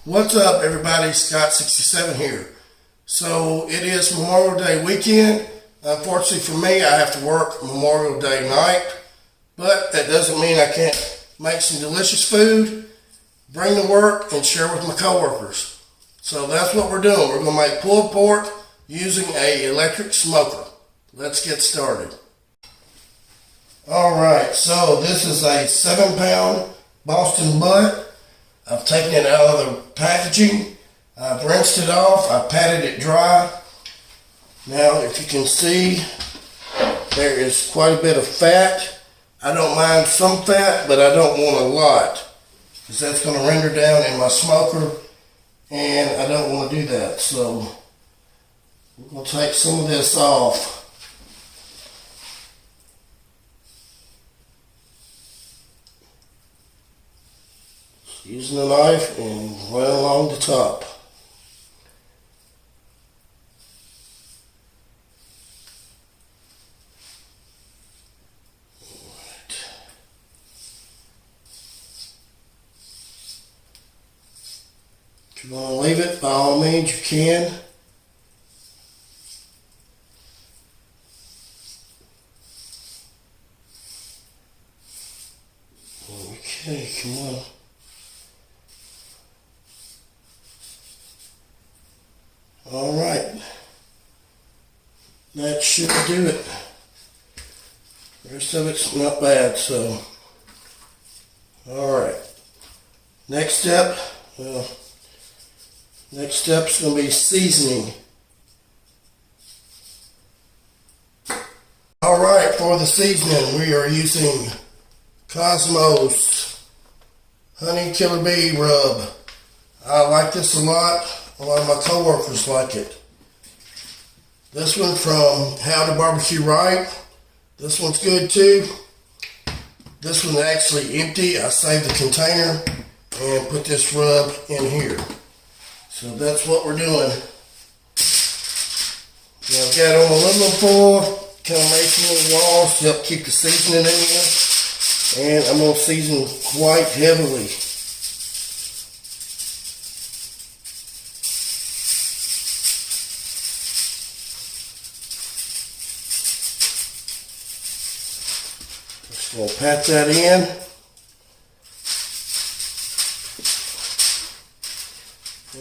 What's up, everybody? Scott67 here. So it is Memorial Day weekend. Unfortunately for me, I have to work Memorial Day night, but that doesn't mean I can't make some delicious food, bring to work, and share with my coworkers. So that's what we're doing. We're going to make pulled pork using an electric smoker. Let's get started. Alright, so this is a 7-pound Boston butt. I've taken it out of the packaging. I've rinsed it off. I patted it dry. Now, if you can see, there is quite a bit of fat. I don't mind some fat, but I don't want a lot, because that's going to render down in my smoker, and I don't want to do that. So, we're going to take some of this off. Using a knife and run along the top. Alright. If you want to leave it, by all means you can. Okay, come on. Alright, that should do it. The rest of it's not bad, so. Alright, next step's going to be seasoning. Alright, for the seasoning, we are using Cosmos Honey Killer Bee Rub. I like this a lot. A lot of my coworkers like it. This one from How to Barbecue Right. This one's good too. This one's actually empty. I saved the container and put this rub in here. So that's what we're doing. Now I've got on aluminum foil, kind of making little walls to help keep the seasoning in here. And I'm going to season quite heavily. We'll pat that in.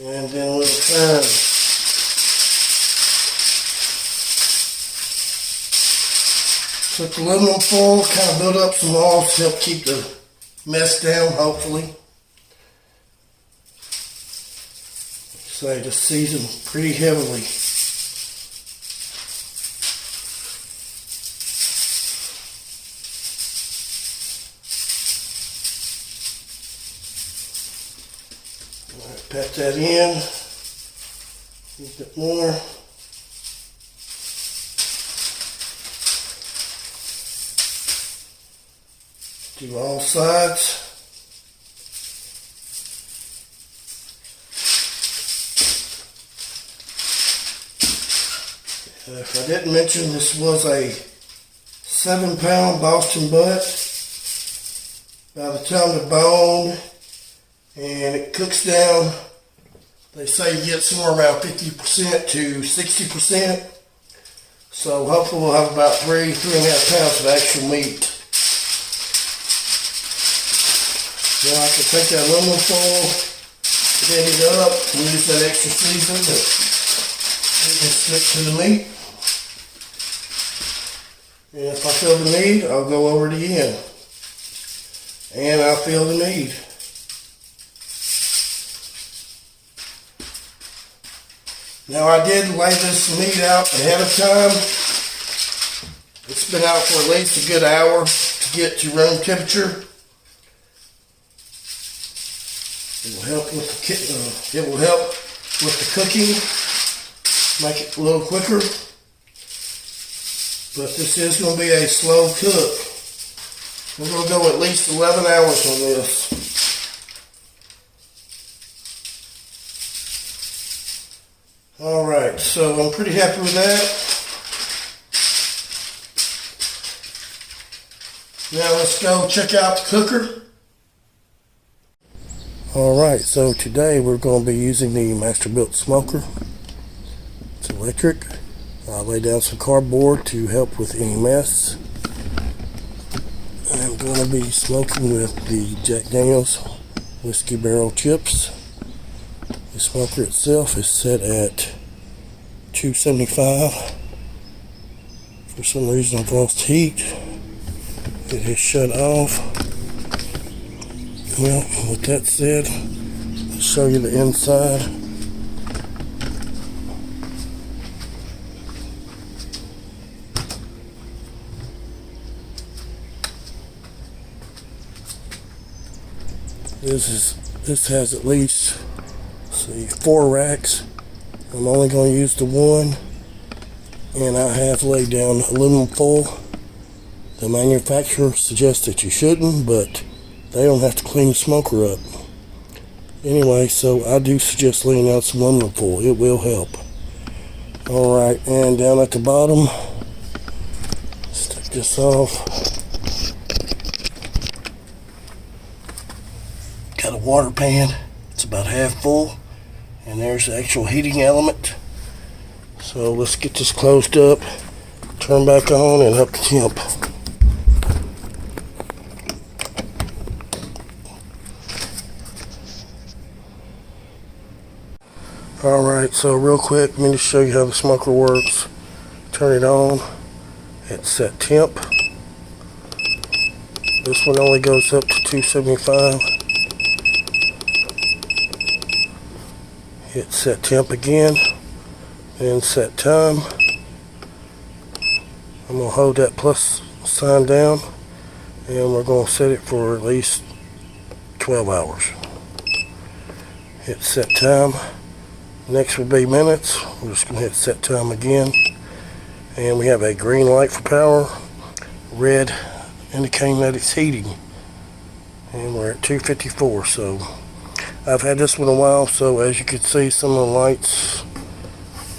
And then we'll turn. Put the aluminum foil, kind of build up some walls to help keep the mess down, hopefully. So just season pretty heavily. Pat that in, a little bit more. Do all sides. If I didn't mention, this was a 7-pound Boston butt. By the time the bone and it cooks down, they say you get somewhere around 50% to 60%. So hopefully we'll have about 3.5 pounds of actual meat. Now I can take that aluminum foil, bend it up, and use that extra seasoning that it can stick to the meat. And if I feel the need, I'll go over it again. And I feel the need. Now I did lay this meat out ahead of time. It's been out for at least a good hour to get to room temperature. It will help with the cooking, make it a little quicker. But this is going to be a slow cook. We're going to go at least 11 hours on this. Alright, so I'm pretty happy with that. Now let's go check out the cooker. Alright, so today we're going to be using the Masterbuilt smoker. It's electric. I laid down some cardboard to help with any mess. I'm going to be smoking with the Jack Daniel's whiskey barrel chips. The smoker itself is set at 275. For some reason I've lost heat. It has shut off. Well, with that said, I'll show you the inside. This has at least, see, 4 racks. I'm only going to use the one, and I have laid down aluminum foil. The manufacturer suggests that you shouldn't, but they don't have to clean the smoker up. Anyway, so I do suggest laying out some aluminum foil. It will help. Alright, and down at the bottom, let's take this off. Got a water pan. It's about half full. And there's the actual heating element. So let's get this closed up, turn back on, and up the temp. Alright, so real quick, let me just show you how the smoker works. Turn it on, hit set temp. This one only goes up to 275. Hit set temp again, and set time. I'm going to hold that plus sign down, and we're going to set it for at least 12 hours. Hit set time. Next will be minutes. We're just going to hit set time again. And we have a green light for power, red indicating that it's heating. And we're at 254. So I've had this one a while, so as you can see, some of the lights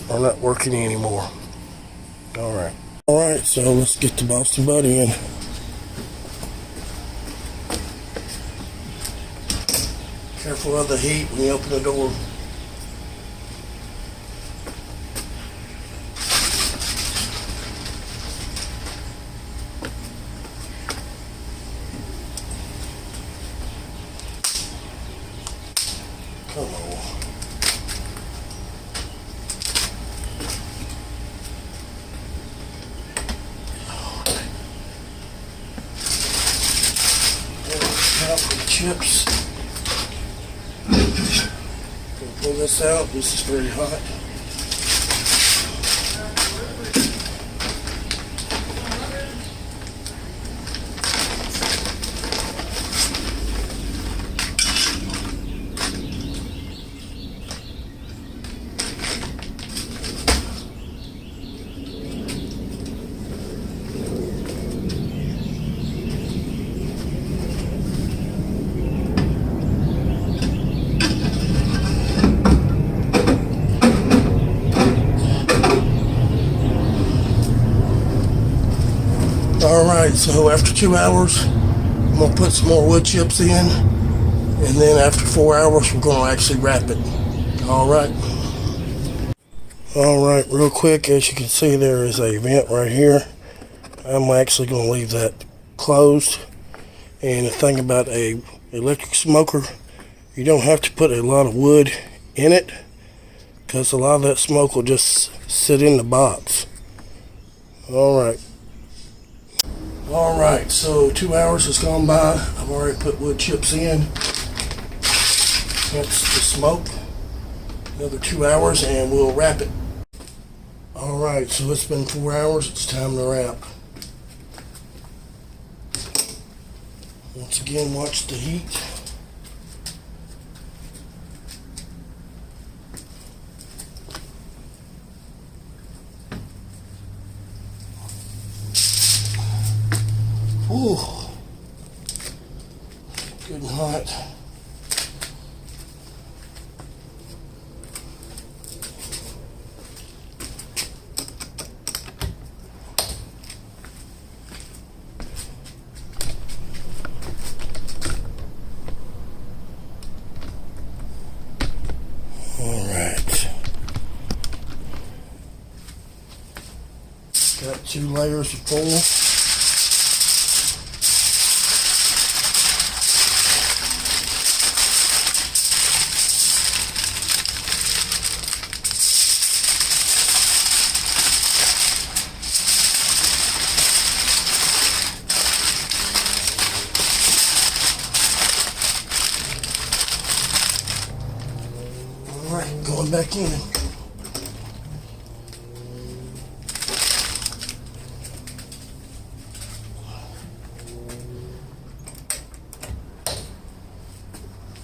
are not working anymore. Alright, so let's get the Boston Butt in. Careful of the heat when you open the door. Come on. Out for the chips. Gonna pull this out. This is very hot. Alright, so after 2 hours, I'm going to put some more wood chips in, and then after 4 hours, we're going to actually wrap it. Alright, real quick, as you can see, there is a vent right here. I'm actually going to leave that closed. And the thing about a electric smoker, you don't have to put a lot of wood in it, because a lot of that smoke will just sit in the box. Alright, so 2 hours has gone by. I've already put wood chips in. That's the smoke. Another 2 hours and we'll wrap it. Alright, so it's been 4 hours. It's time to wrap. Once again, watch the heat. Ooh, good and hot. 2 layers of foil. Alright, going back in.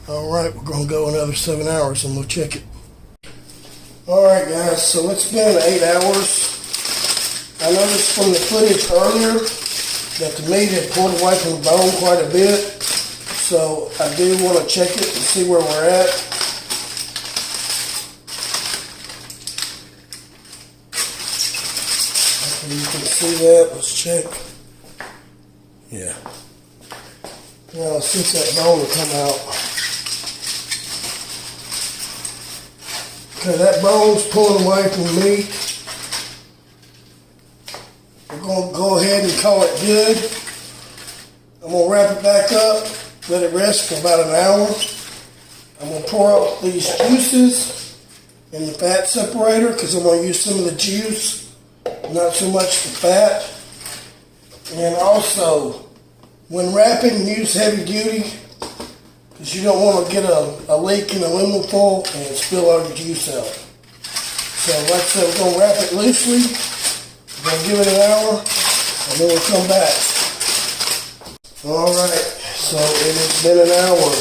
Alright, we're going to go another 7 hours and we'll check it. Alright guys, so it's been 8 hours. I noticed from the footage earlier that the meat had pulled away from the bone quite a bit. So I do want to check it and see where we're at. You can see that. Let's check. Yeah. Now let's see if that bone will come out. Okay, that bone's pulling away from the meat. We're going to go ahead and call it good. I'm going to wrap it back up, let it rest for about an hour. I'm going to pour out these juices in the fat separator because I'm going to use some of the juice. Not so much the fat. And also, when wrapping, use heavy duty because you don't want to get a leak in the aluminum foil and spill all your juice out. So like I said, we're going to wrap it loosely. We're going to give it an hour and then we'll come back. Alright, so it has been an hour.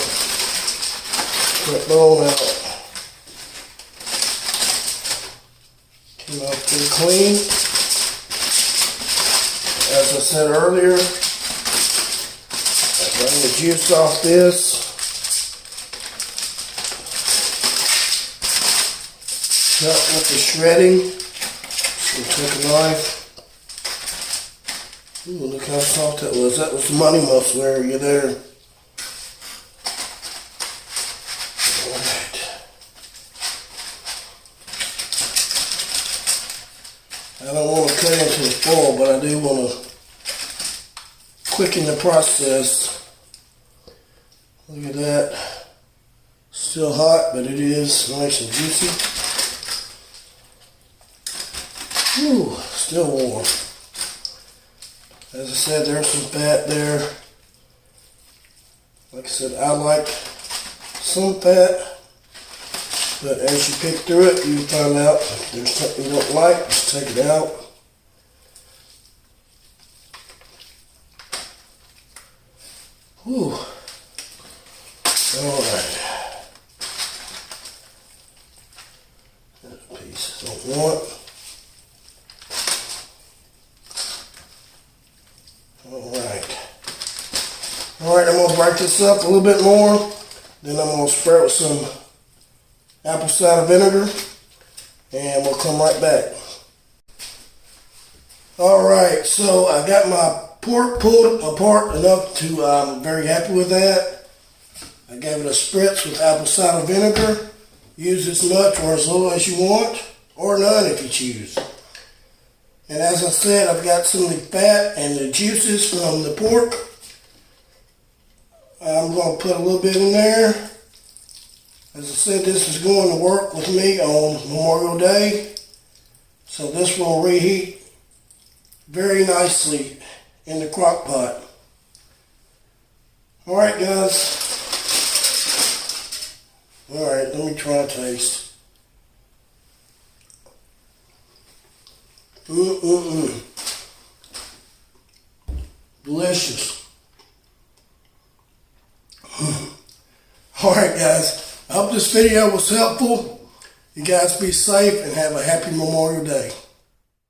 Put that bone out. Came out pretty clean. As I said earlier, I bring the juice off this. Cut with the shredding. Just take a knife. Ooh, look how soft that was. That was the money muscle area there. Alright. I don't want to cut into the foil, but I do want to quicken the process. Look at that. Still hot, but it is nice and juicy. Whew, still warm. As I said, there's some fat there. Like I said, I like some fat. But as you pick through it, you find out if there's something you don't like, just take it out. Whew. Alright. That piece I don't want. Alright. Alright, I'm going to break this up a little bit more. Then I'm going to spray it with some apple cider vinegar, and we'll come right back. Alright, so I got my pork pulled apart enough to, I'm very happy with that. I gave it a spritz with apple cider vinegar. Use as much or as little as you want, or none if you choose. And as I said, I've got some of the fat and the juices from the pork. I'm going to put a little bit in there. As I said, this is going to work with me on Memorial Day. So this will reheat very nicely in the crock pot. Alright guys. Alright, let me try a taste. Delicious. Alright guys. I hope this video was helpful. You guys be safe and have a happy Memorial Day.